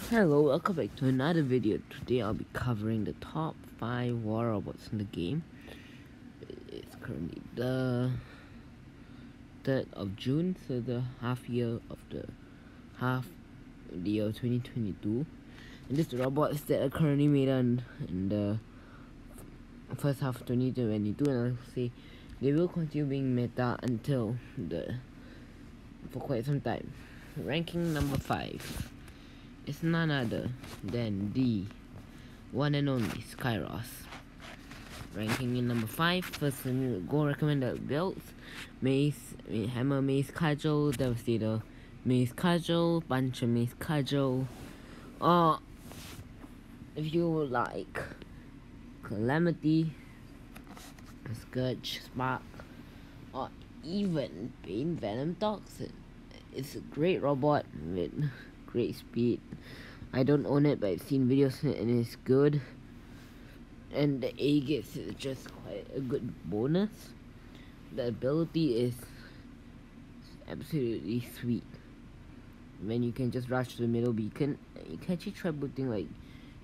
Hello, welcome back to another video. Today I'll be covering the top 5 war robots in the game. It's currently the 3rd of June, so the half year of the year 2022. And these robots that are currently made in the first half of 2022, and I'll say they will continue being meta for quite some time. Ranking number 5 is none other than the one and only Skyros. Ranking in number 5, first go recommended builds: Hammer, Mace, Cudgel, Devastator, Mace, Cudgel, Puncher, Mace, Cudgel. Or if you like Calamity, Scourge, Spark, or even Bane, Venom, Toxin. It's a great robot with great speed. I don't own it, but I've seen videos and it's good. And the Aegis is just quite a good bonus. The ability is absolutely sweet. When you can just rush to the middle beacon, you can actually try putting like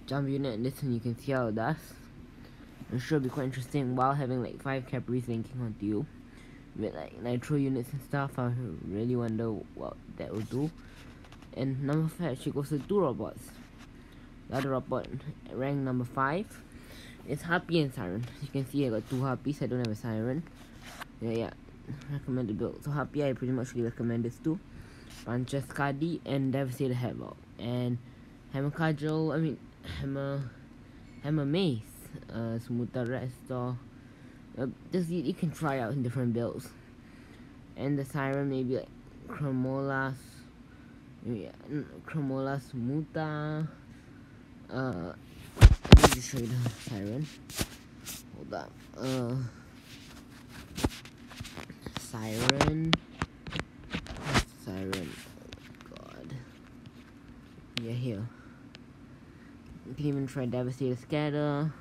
jump unit and this, and you can see how it does. I'm sure it'll be quite interesting while having like 5 Capris linking onto you with like nitro units and stuff. I really wonder what that will do. And number 5 actually goes to 2 robots. The other robot ranked number 5 is Harpy and Siren. You can see I got 2 Harpies, I don't have a Siren. Yeah, recommend the build. So Harpy I pretty much really recommend this too. Puncher, Skadi, and Devastator Havoc. And Hammer Cudgel, Hammer Mace, Smoother Restore. Just you can try out in different builds. And the Siren maybe like Chromolas, Muta. Let me just show you the Siren. Hold up. Siren. Oh god. Yeah, here. You can even try Devastator Scatter.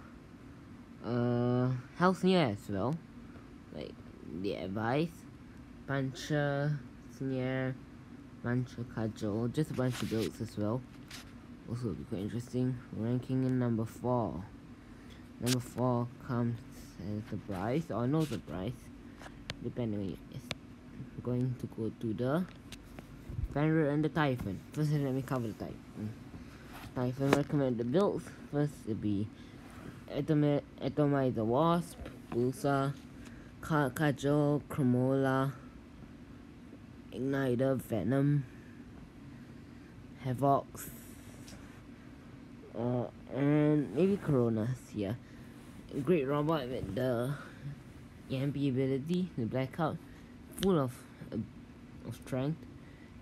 Helsnir as well. Like the advice. Puncher, Snare, Puncher, Cudgel, just a bunch of builds as well. Also will be quite interesting. Ranking in number 4. Number 4 comes as a surprise, or no surprise, depending. It's going to go to the Fenrir and the Typhon. First, let me cover the Typhon. Typhon recommended builds. First, it'll be Atomizer Wasp, Pulsar, Cudgel, Chromola, Igniter, Venom, Havocs, and maybe Coronas. Yeah, great robot with the EMP ability, the Blackout, full of strength,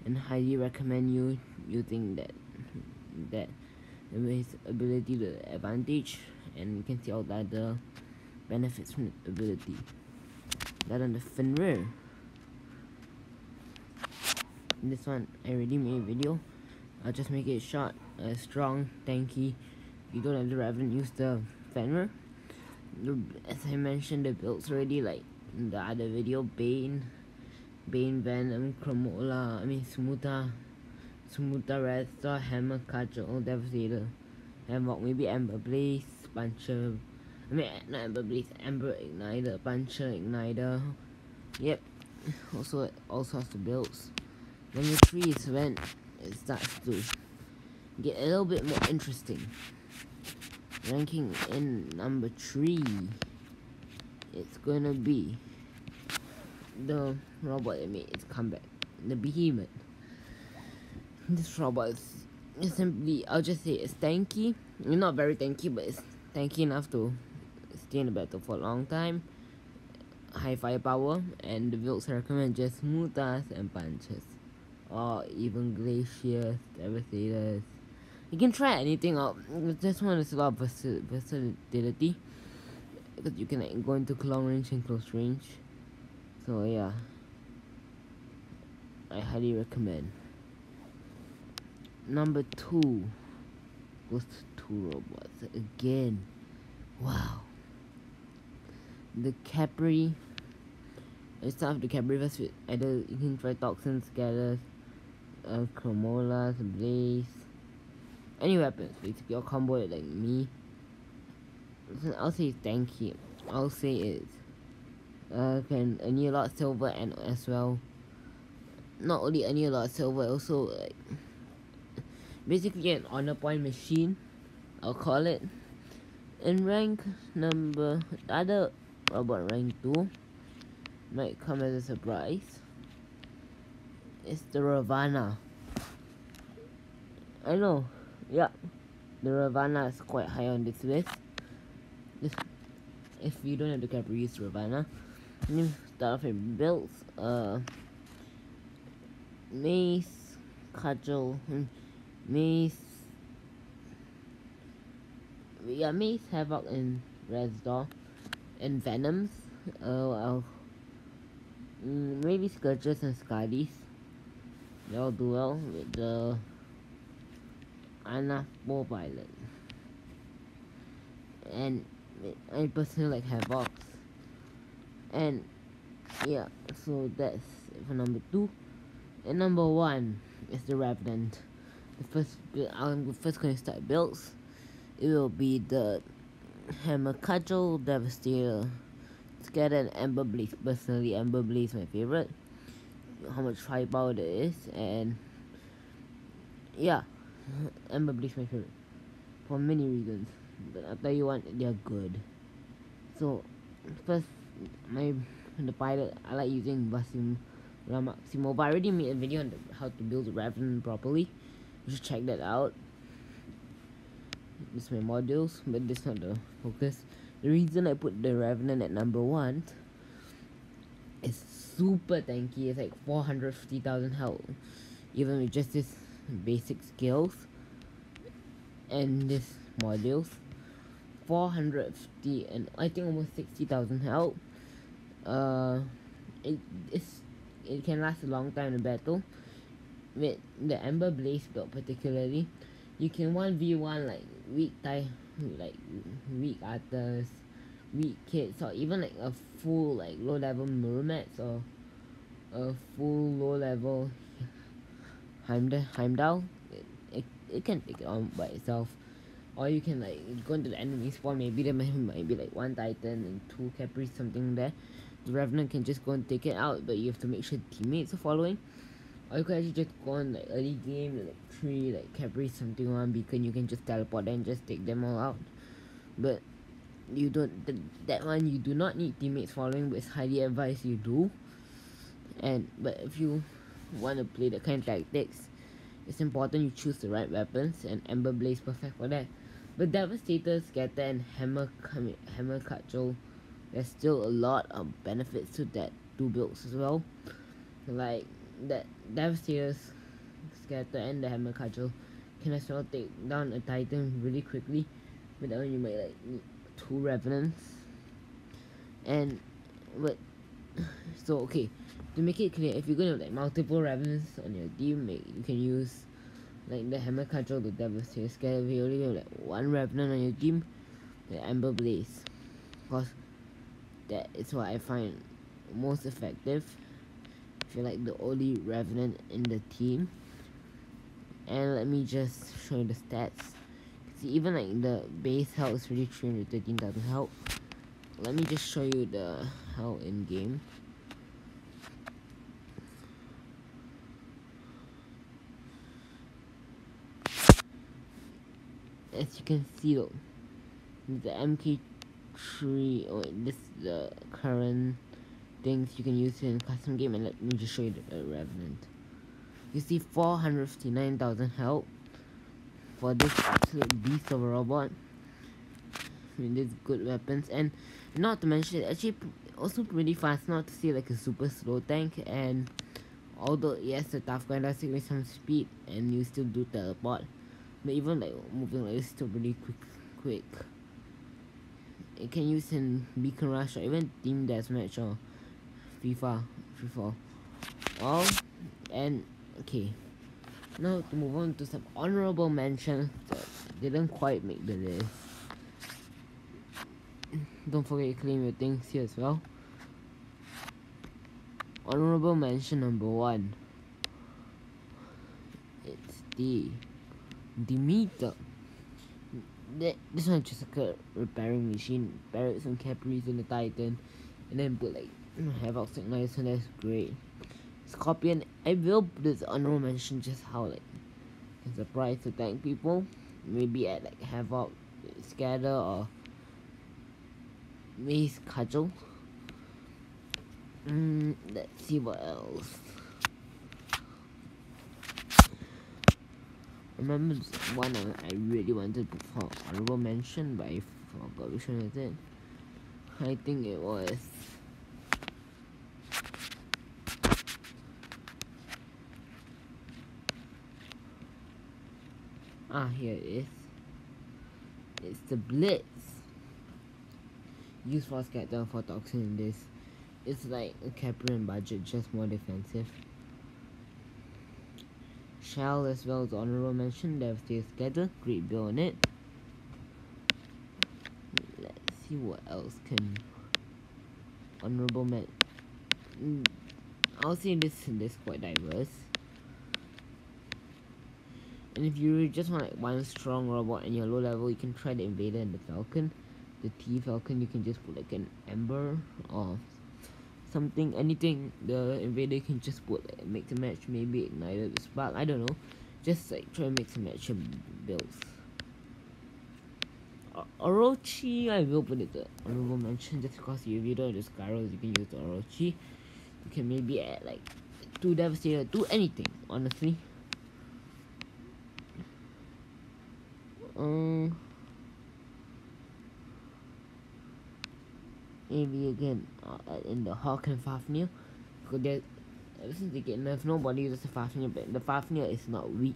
and highly recommend you using that his ability to the advantage, and you can see all the other benefits from the ability. That on the Fenrir. This one I already made a video. I'll just make it short, strong, tanky. You don't have to even use the Fenrir. As I mentioned, the builds already, like in the other video: Bane, Venom, Chromola, Smoother Restore, Hammer, Cudgel, Devastator, Havoc, maybe Ember Blaze, Puncher. Not Ember Blaze, Ember Igniter, Puncher, Igniter. Yep. Also, all sorts of builds. Number 3 is when it starts to get a little bit more interesting. Ranking in number 3, it's gonna be the robot that made its comeback, the Behemoth. This robot is simply, I'll just say it's tanky. Not very tanky, but it's tanky enough to stay in the battle for a long time. High firepower, and the builds I recommend just Mutas and Punches, or even Glaciers, Devastators. You can try anything out. This one is a lot of versatility, because you can like, go into long range and close range. So yeah, I highly recommend. Number 2 goes to 2 robots again. Wow. The Capri. I start with the Capri first with either you can try Toxin, Scatters, Chromolas, Blaze, any weapons basically, or combo it like me. I'll say thank you. I'll say is can earn you a lot of silver, and as well, not only earn you a lot of silver, also like basically an honor point machine, I'll call it. In rank number, the other robot rank 2 might come as a surprise. It's the Ravana. I know, yeah, the Ravana is quite high on this list. If you don't have the Capri, use Ravana. You start off with builds, Mace, Cudgel, Mace, yeah, Mace, Havoc, and Resdor, and Venoms. Maybe Scourges and Scardies. They'll do well with the Anapo Pilot. And I personally like Havocs. And yeah, so that's it for number 2. And number 1 is the Revenant. I'm first going to start builds. It will be the Hammer Cudgel, Devastator, Scatter, and Ember Blaze. Personally, Ember Blaze is my favorite. How much firepower there is, and yeah, Ember Blaze is my favorite for many reasons. But I'll tell you one, they're good. So first, the pilot, I like using Basim Ramaximo, but I already made a video on how to build the Revenant properly. You should check that out. This is my modules, but this is not the focus. The reason I put the Revenant at number 1 is super tanky. It's like 450,000 health, even with just this basic skills and this modules. 450 and I think almost 60,000 health. It can last a long time in battle. With the Ember Blaze build particularly, you can 1v1 like weak arthurs, weak kids, or even like a full like low level Murmets, or a full low level Heimdall. It can take it on by itself. Or you can like go into the enemy spawn, maybe there might be like 1 Titan and 2 Capris, something there. The Revenant can just go and take it out, but you have to make sure teammates are following. Or you can actually just go on like early game, like 3 like Capri, something, 1 beacon, you can just teleport and just take them all out. But you don't, that one you do not need teammates following, but it's highly advised you do. But if you want to play that kind of tactics, it's important you choose the right weapons, and Ember Blaze perfect for that. But Devastator, Scatter, and Hammer Cudgel, there's still a lot of benefits to that 2 builds as well. Like that Devastator, Scatter, and the Hammer Cudgel can as well take down a Titan really quickly. But that one you might like need 2 Revenants. So okay, to make it clear, if you're gonna have like multiple Revenants on your team, you can use like the Hammer Cudgel, the Devastator, Scatter. If you only have like 1 Revenant on your team, the Ember Blaze, because that is what I find most effective if you're like the only Revenant in the team. And let me just show you the stats. See, even like the base health is really 313,000 health. Let me just show you the health in game. As you can see though, the MK3, this is the current things you can use in custom game, and let me just show you the Revenant. You see 459,000 health for this absolute beast of a robot. I mean, these good weapons, and not to mention it's actually also pretty fast, not to say like a super slow tank. And although yes, the tough guy does take some speed and you still do teleport, but even like moving like this is still pretty quick. It can use in Beacon Rush or even Team Deathmatch or FIFA free fall. And okay, now to move on to some honorable mentions that didn't quite make the list. Don't forget to claim your things here as well. Honorable mention number 1. It's the Demeter. This one just like a repairing machine. Buried some Caprice in the Titan, and then put like Havoc Igniter, so that's great. Scorpion, I will put this honorable mention just how like it's a price to thank people. Maybe at like Havoc, Scatter, or Mace Cudgel. Let's see what else. Remember this one I really wanted to put for honorable mention, but I forgot which one is it. I think it was here it is. It's the Blitz. Use for Scatter for Toxin in this. It's like a Caprian budget, just more defensive. Shell as well as honorable mention. Devastator Scatter, great build on it. Let's see what else can honorable mention. I'll say this quite diverse. And if you just want like one strong robot and you're low level, you can try the Invader and the Falcon. The T-Falcon, you can just put like an Ember or something, anything. The Invader can just put like mix and match, maybe Igniter the Spark, I don't know. Just like try and mix and match your builds. Orochi, I will put it the honorable mention just because if you don't have the Skyros, you can use the Orochi. You can maybe add like 2 Devastator, do anything, honestly. Maybe again in the Hawk and Fafnir, because ever since they get nerfed, nobody uses the Fafnir, but the Fafnir is not weak.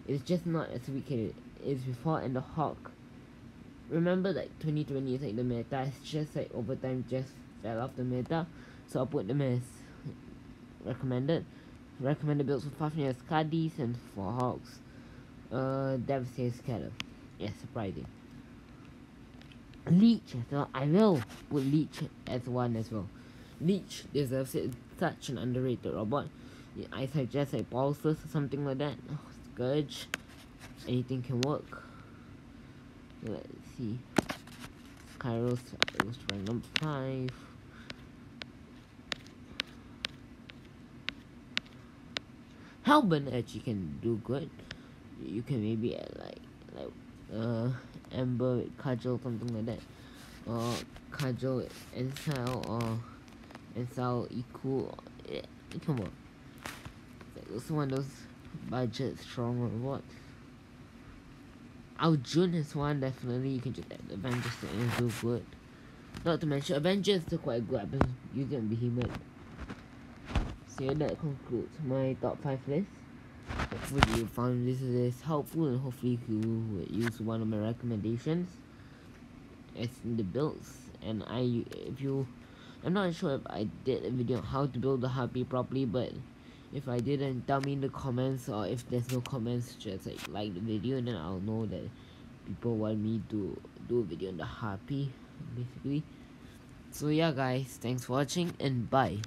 It's just not as weak as it is before. And the Hawk, remember like 2020 is like the meta, it's just like over time just fell off the meta, so I'll put them as recommended builds for Fafnir, Skadis, and for Hawks, Devastator Scatter. Yeah, surprising. Leech as well. I will put Leech as one as well. Leech deserves it. Such an underrated robot. Yeah, I suggest like Pulses or something like that. Oh, Scourge. Anything can work. Let's see. Kairos was rank number 5. Halberd actually can do good. You can maybe add like Ember with Cudgel, something like that. Or Cudgel with Ensal, or Ensal equal. Yeah, it can work. It's like one of those budget strong robots. Jun is one, definitely. You can just add Avengers to it and do good. Not to mention, Avengers is quite good. I've been using Behemoth. So yeah, that concludes my top 5 list. Hopefully you found this helpful, and hopefully you would use one of my recommendations as in the builds. And I'm not sure if I did a video on how to build the Harpy properly, but if I didn't, tell me in the comments, or if there's no comments, just like the video, and then I'll know that people want me to do a video on the Harpy, basically. So yeah guys, thanks for watching, and bye.